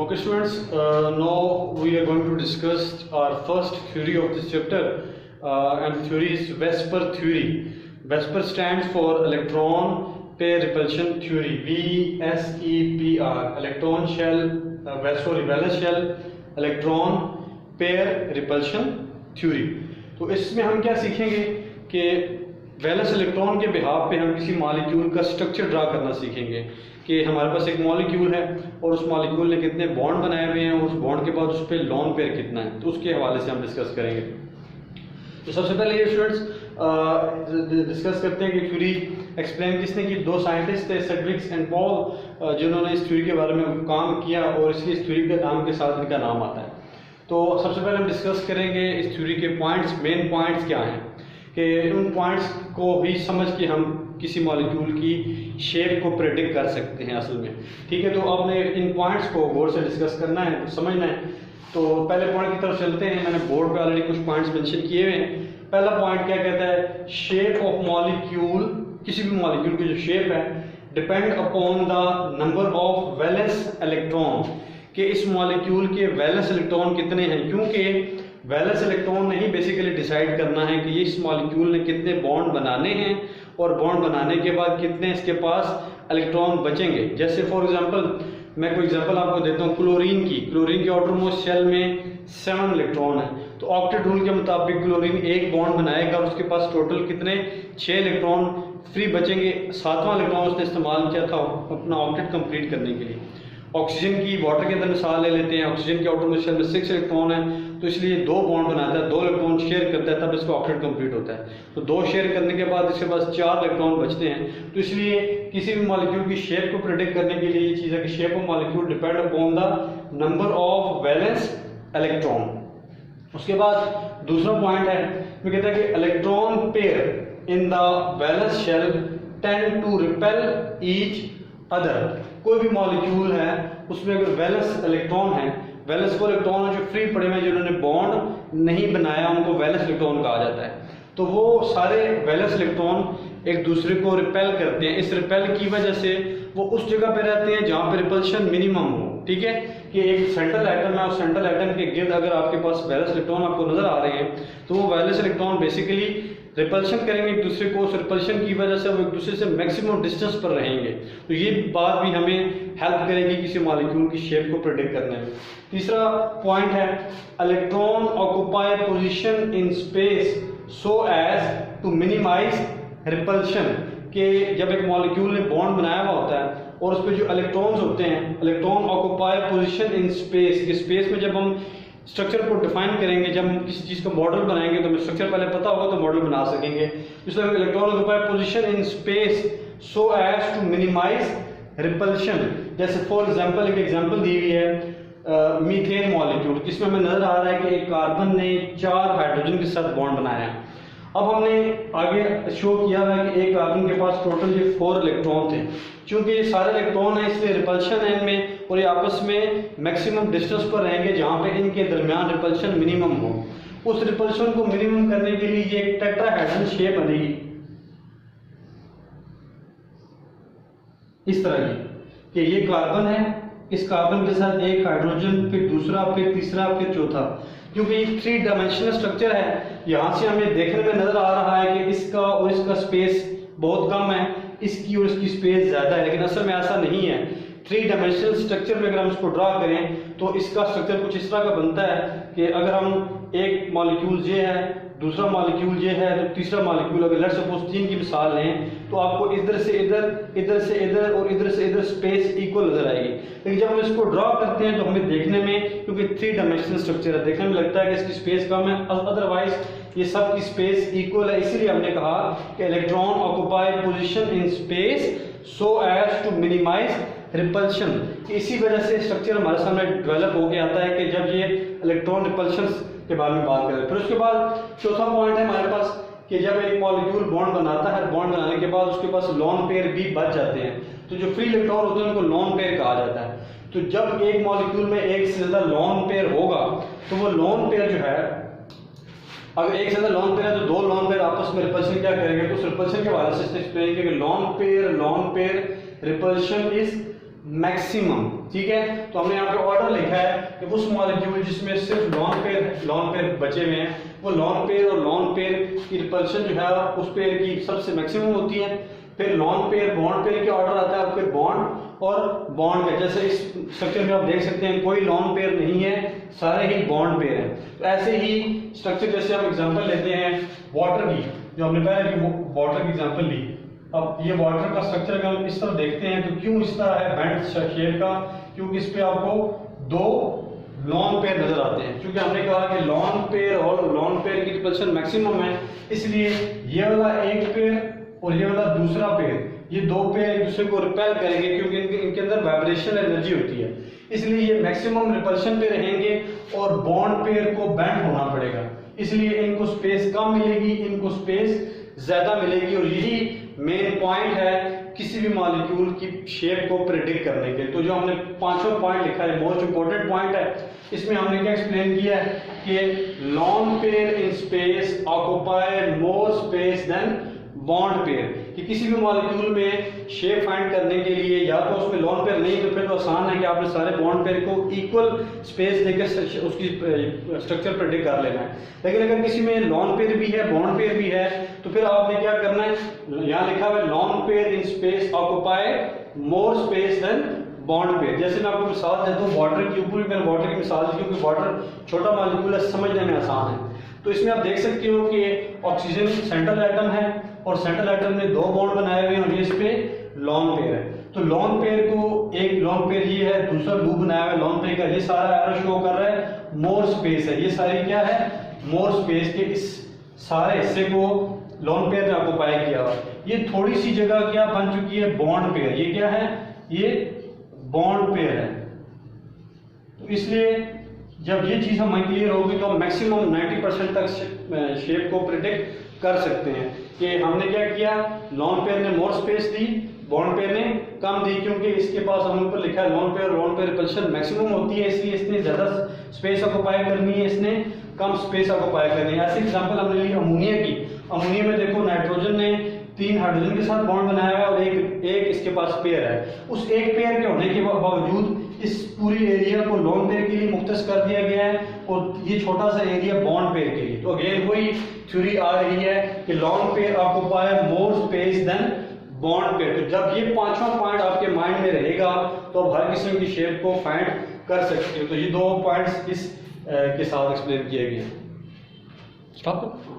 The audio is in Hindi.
Okay, students, now we are going to discuss our first theory of this chapter, and the theory is VSEPR theory. VSEPR stands for Electron Pair Repulsion Theory, VSEPR, Electron Shell, Valence Shell, Electron Pair Repulsion Theory. तो इसमें हम क्या सीखेंगे कि वैलेंस इलेक्ट्रॉन के बिहाफ पे हम किसी मॉलिक्यूल का स्ट्रक्चर ड्रा करना सीखेंगे कि हमारे पास एक मॉलिक्यूल है और उस मॉलिक्यूल ने कितने बॉन्ड बनाए हुए हैं और उस बॉन्ड के बाद उस पर लॉन पेयर कितना है, तो उसके हवाले से हम डिस्कस करेंगे। तो सबसे पहले ये स्टूडेंट्स डिस्कस करते हैं कि थ्योरी एक्सप्लेन किसने की। दो साइंटिस्ट थे, सेड्रिक्स एंड पॉल, जिन्होंने इस थ्योरी के बारे में काम किया और इसलिए इस थ्योरी के नाम के साथ इनका नाम आता है। तो सबसे पहले हम डिस्कस करेंगे इस थ्योरी के पॉइंट्स, मेन पॉइंट्स क्या हैं, कि उन पॉइंट्स को ही समझ के हम किसी मॉलिक्यूल की शेप को प्रेडिक्ट कर सकते हैं असल में। ठीक है, तो आपने इन पॉइंट्स को गौर से डिस्कस करना है, समझना है। तो पहले पॉइंट की तरफ चलते हैं। मैंने बोर्ड पे ऑलरेडी कुछ पॉइंट्स मेंशन किए हुए हैं। पहला पॉइंट क्या कहता है, शेप ऑफ मॉलिक्यूल, किसी भी मॉलिक्यूल की जो शेप है depend upon the number of valence electron, कि इस मॉलिक्यूल के वैलेंस इलेक्ट्रॉन कितने हैं, क्योंकि वैलेंस इलेक्ट्रॉन ने ही बेसिकली डिसाइड करना है कि इस मॉलिक्यूल ने कितने बॉन्ड बनाने हैं और बॉन्ड बनाने के बाद कितने इसके पास इलेक्ट्रॉन बचेंगे। जैसे फॉर एग्जांपल मैं कोई एग्जांपल आपको देता हूँ क्लोरीन की आउटरमोस्ट शेल में 7 इलेक्ट्रॉन है, तो ऑक्टेट रूल के मुताबिक क्लोरीन एक बॉन्ड बनाएगा और उसके पास टोटल कितने 6 इलेक्ट्रॉन फ्री बचेंगे। 7वां इलेक्ट्रॉन उसने इस्तेमाल किया था अपना ऑक्टेट कंप्लीट करने के लिए। ऑक्सीजन की वाटर के अंदर मिसाल ले लेते हैं, ऑक्सीजन की आउटरमोस्ट शेल में 6 इलेक्ट्रॉन है, तो इसलिए 2 बॉन्ड बनाता है, 2 इलेक्ट्रॉन शेयर करता है, तब इसका ऑक्टेट कंप्लीट होता है। तो 2 शेयर करने के बाद इसके पास 4 इलेक्ट्रॉन बचते हैं। तो इसलिए किसी भी मॉलिक्यूल की शेप को प्रेडिक्ट करने के लिए ये चीज़ है कि shape of molecule depend upon the number of valence electron. उसके बाद दूसरा पॉइंट है, वो कहता है कि electron pair in the valence shell tend to repel each other. कोई भी मॉलिक्यूल है उसमें अगर वैलेंस इलेक्ट्रॉन है, वैलेंस वो इलेक्ट्रॉन जो फ्री पड़े हुए जिन्होंने बॉन्ड नहीं बनाया उनको वैलेंस इलेक्ट्रॉन कहा जाता है। तो वो सारे वैलेंस इलेक्ट्रॉन एक दूसरे को रिपेल करते हैं। इस रिपेल की वजह से वो उस जगह पे रहते हैं जहाँ पे रिपल्शन मिनिमम हो। ठीक है, कि एक सेंट्रल एटम है, उस सेंट्रल एटम के गिर्द अगर आपके पास वैलेंस इलेक्ट्रॉन आपको नजर आ रहे हैं तो वो वैलेंस इलेक्ट्रॉन बेसिकली रिपल्शन करेंगे एक दूसरे को। उस रिपल्शन की वजह से वो एक दूसरे से मैक्सिमम डिस्टेंस पर रहेंगे। तो ये बात भी हमें हेल्प करेगी किसी मॉलिक्यूल की शेप को प्रेडिक्ट करने में। तीसरा पॉइंट है, electron occupy position in space so as to minimize repulsion, कि जब एक मॉलिक्यूल ने बॉन्ड बनाया हुआ होता है और उस पर जो इलेक्ट्रॉन्स होते हैं, electron occupy position in space, space में जब हम स्ट्रक्चर को डिफाइन करेंगे, जब हम किसी चीज़ का मॉडल बनाएंगे तो हमें स्ट्रक्चर पहले पता होगा तो मॉडल बना सकेंगे। इसलिए electron occupy position in space so as to minimize repulsion. जैसे फॉर एग्जांपल एक एग्जांपल दी हुई है मीथेन मॉलिक्यूल, जिसमें हमें नजर आ रहा है कि एक कार्बन ने 4 हाइड्रोजन के साथ बॉन्ड बनाया है। अब हमने आगे शो किया है कि एक कार्बन के पास टोटल ये 4 इलेक्ट्रॉन थे। क्योंकि ये सारे इलेक्ट्रॉन हैं इसलिए रिपल्शन है इनमें और ये आपस में मैक्सिमम डिस्टेंस पर रहेंगे जहाँ पे इनके दरमियान रिपल्शन मिनिमम हो। उस रिपल्शन को मिनिमम करने के लिए ये एक टेट्राहेड्रल शेप बनेगी इस तरह की, कि ये कार्बन है, इस कार्बन के साथ एक हाइड्रोजन, फिर दूसरा, फिर तीसरा, फिर चौथा। क्योंकि ये 3 डायमेंशनल स्ट्रक्चर है, यहाँ से हमें देखने में नजर आ रहा है कि इसका और इसका स्पेस बहुत कम है, इसकी और इसकी स्पेस ज्यादा है, लेकिन असल में ऐसा नहीं है। 3 डायमेंशनल स्ट्रक्चर में अगर हम इसको ड्रा करें तो इसका स्ट्रक्चर कुछ इस तरह का बनता है कि अगर हम एक मॉलिक्यूल ये है, दूसरा मॉलिक्यूल ये है, तो तीसरा मॉलिक्यूल, अगर लेट्स सपोज 3 की मिसाल लें तो आपको इधर से इधर, इधर से इधर और इधर से इधर स्पेस इक्वल नजर आएगी। लेकिन जब हम इसको ड्रॉ करते हैं तो हमें देखने में, क्योंकि 3 डायमेंशनल स्ट्रक्चर है, देखने में लगता है कि इसकी स्पेस कम है, अदरवाइज ये सब की स्पेस इक्वल है। इसीलिए हमने कहा कि electron occupy position in space so as to minimize repulsion. इसी वजह से स्ट्रक्चर हमारे सामने डेवलप होके आता है कि जब ये इलेक्ट्रॉन रिपल्शन के बारे में बात करें। फिर उसके बाद चौथा पॉइंट है हमारे पास कि जब एक मॉलिक्यूल बॉन्ड बनाता है, बॉन्ड बनाने के बाद उसके पास लॉन पेयर भी बच जाते हैं, तो जो फ्री इलेक्ट्रॉन होते हैं उनको लॉन पेयर कहा जाता है। तो जब एक मॉलिक्यूल में एक से ज्यादा लॉन पेयर होगा तो वो लॉन पेयर जो है, अगर एक से ज्यादा लॉन पेयर है तो 2 लॉन पेयर आपस में रिपल्शन क्या करेंगे, तो उस रिपल्शन के हवाले से एक्सप्लेन करेंगे। Lone pair repulsion is maximum, ठीक है। तो हमने यहाँ पे ऑर्डर लिखा है कि उस मॉलिक्यूल जिसमें सिर्फ लॉन पेयर बचे हुए हैं, वो लॉन पेयर और लॉन पेयर की रिपल्शन जो है उस पेयर की सबसे मैक्सिमम होती है। फिर लॉन पेयर बॉन्ड पेयर के ऑर्डर आता है, फिर बॉन्ड और बॉन्ड का, जैसे इस स्ट्रक्चर में आप देख सकते हैं कोई लॉन पेयर नहीं है, सारे ही बॉन्ड पेयर हैं। तो ऐसे ही स्ट्रक्चर, जैसे हम एग्जांपल लेते हैं वाटर की, जो हमने पहले की वाटर की एग्जांपल ली। अब ये वाटर का स्ट्रक्चर अगर हम इस तरह देखते हैं तो क्यों इस तरह है बैंड शेप का, क्योंकि इस पे आपको दो लॉन पेयर नजर आते हैं, क्योंकि हमने कहा कि लॉन पेयर और लॉन पेयर की रिपल्शन मैक्सिमम है, इसलिए ये वाला एक पेयर और ये वाला दूसरा पेयर, ये दो पेयर एक दूसरे को रिपेल करेंगे, क्योंकि इनके अंदर वाइब्रेशनल एनर्जी होती है, इसलिए ये मैक्सिमम रिपल्शन पे रहेंगे और बॉन्ड पेयर को बैंड होना पड़ेगा, इसलिए इनको स्पेस कम मिलेगी, इनको स्पेस ज्यादा मिलेगी। और यही मेन पॉइंट है किसी भी मॉलिक्यूल की शेप को प्रेडिक्ट करने के। तो जो हमने पांचों पॉइंट लिखा है, मोस्ट इंपॉर्टेंट पॉइंट है, इसमें हमने क्या एक्सप्लेन किया है कि lone pair in space occupy more space than bond pair, कि किसी भी मॉलिक्यूल में शेप फाइंड करने के लिए या तो उसमें लॉन पेयर नहीं तो फिर तो आसान है कि आपने सारे बॉन्ड पेयर को इक्वल स्पेस देकर उसकी स्ट्रक्चर प्रेडिक्ट कर लेना है। लेकिन अगर किसी में लॉन पेयर भी है बॉन्ड पेयर भी है तो फिर आपने क्या करना है, यहाँ लिखा हुआ है lone pair in space occupy more space than bond pair. जैसे मैं आपको मिसाल देता हूँ वाटर के ऊपर, मैंने वाटर की मिसाल दी क्योंकि वाटर छोटा मॉलिक्यूल है, समझने में आसान है। तो इसमें आप देख सकते हो कि ऑक्सीजन सेंट्रल एटम है और सेंट्रल एटम ने दो बॉन्ड बनाए हुए हैं और ये इस पे लॉन पेयर है। तो लॉन पेयर को, एक लॉन पेयर ये है, दूसरा लूप बनाया हुआ है लॉन पेयर का, ये सारा एरो शो कर रहा है मोर स्पेस है, ये सारी क्या है मोर स्पेस के इस सारे हिस्से को लॉन पेयर ने ऑक्यूपाई किया हुआ। ये थोड़ी सी जगह क्या बन चुकी है बॉन्ड पेयर, ये क्या है ये बॉन्ड पेयर है। तो इसलिए जब ये चीज हमें क्लियर होगी तो हम मैक्सिमम 90% तक शेप को प्रिडिक्ट कर सकते हैं कि हमने क्या किया, लॉन पेयर ने मोर स्पेस दी, बॉन्ड पेयर ने कम दी, क्योंकि इसके पास हम ऊपर लिखा है लॉन पेयर रिपल्शन मैक्सिमम होती है, इसलिए इसने ज्यादा स्पेस ऑक्यूपाई करनी है, इसने कम स्पेस ऑक्यूपाई करनी है। ऐसे एग्जांपल हमने ली अमोनिया की। अमोनिया में देखो नाइट्रोजन ने 3 हाइड्रोजन के साथ बॉन्ड बनाया है और एक इसके पास पेयर है। उस एक पेयर के होने के बावजूद इस पूरी एरिया को लॉन पेयर के लिए मुख्तस कर दिया गया है और ये छोटा सा एरिया बॉन्ड पेयर के लिए। तो अगेन वही थ्योरी आ रही है कि lone pair occupy more space than bond pair. तो जब ये पांचवा पॉइंट आपके माइंड में रहेगा तो आप हर किस्म की शेप को फाइंड कर सकते हो। तो ये दो पॉइंट्स इस के साथ एक्सप्लेन किए गए। स्टॉप।